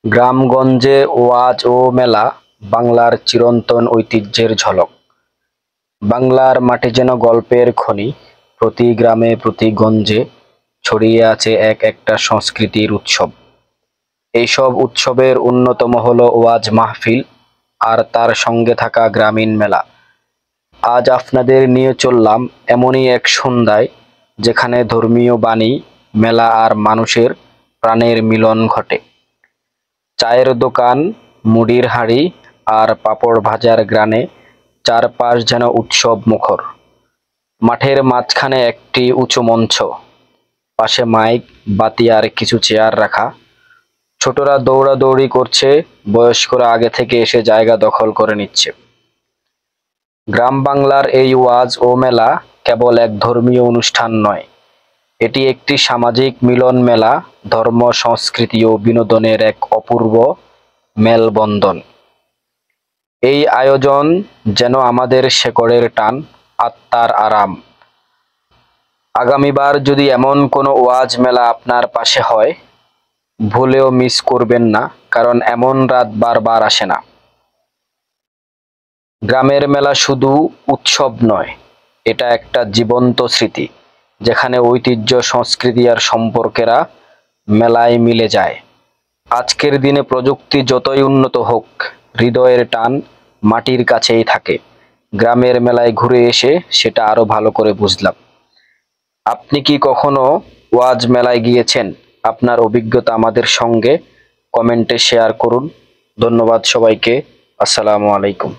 গ্রামগঞ্জে ওয়াজ ও মেলা বাংলার চিরন্তন ঐতিহ্যের ঝলক। বাংলার মাটি যেন গল্পের খনি, প্রতি গ্রামে প্রতি গঞ্জে ছড়িয়ে আছে এক একটা সংস্কৃতির উৎসব। এইসব উৎসবের অন্যতম হলো ওয়াজ মাহফিল আর তার সঙ্গে থাকা গ্রামীণ মেলা। আজ আপনাদের নিয়ে চললাম এমনই এক সন্ধ্যায়, যেখানে ধর্মীয় বাণী, মেলা আর মানুষের প্রাণের মিলন ঘটে। চায়ের দোকান, মুড়ির হাঁড়ি আর পাঁপড় ভাজার গ্রানে চারপাশ যেন উৎসব মুখর। মাঠের মাঝখানে একটি উঁচু মঞ্চ, পাশে মাইক, বাতি আর কিছু চেয়ার রাখা। ছোটরা দৌড়াদৌড়ি করছে, বয়স্করা আগে থেকে এসে জায়গা দখল করে নিচ্ছে। গ্রাম বাংলার এই ওয়াজ ও মেলা কেবল এক ধর্মীয় অনুষ্ঠান নয়, এটি একটি সামাজিক মিলন মেলা, ধর্ম, সংস্কৃতি ও বিনোদনের এক অপূর্ব মেলবন্ধন। এই আয়োজন যেন আমাদের শেকড়ের টান, আত্মার আরাম। আগামীবার যদি এমন কোনো ওয়াজ মেলা আপনার পাশে হয়, ভুলেও মিস করবেন না, কারণ এমন রাত বারবার আসে না। গ্রামের মেলা শুধু উৎসব নয়, এটা একটা জীবন্ত স্মৃতি, যেখানে ঐতিহ্য, সংস্কৃতি আর সম্পর্কেরা মেলায় মিলে যায়। আজকের দিনে প্রযুক্তি যতই উন্নত হোক, হৃদয়ের টান মাটির কাছেই থাকে। গ্রামের মেলায় ঘুরে এসে সেটা আরো ভালো করে বুঝলাম। আপনি কি কখনো ওয়াজ মেলায় গিয়েছেন? আপনার অভিজ্ঞতা আমাদের সঙ্গে কমেন্টে শেয়ার করুন। ধন্যবাদ সবাইকে। আসসালামু আলাইকুম।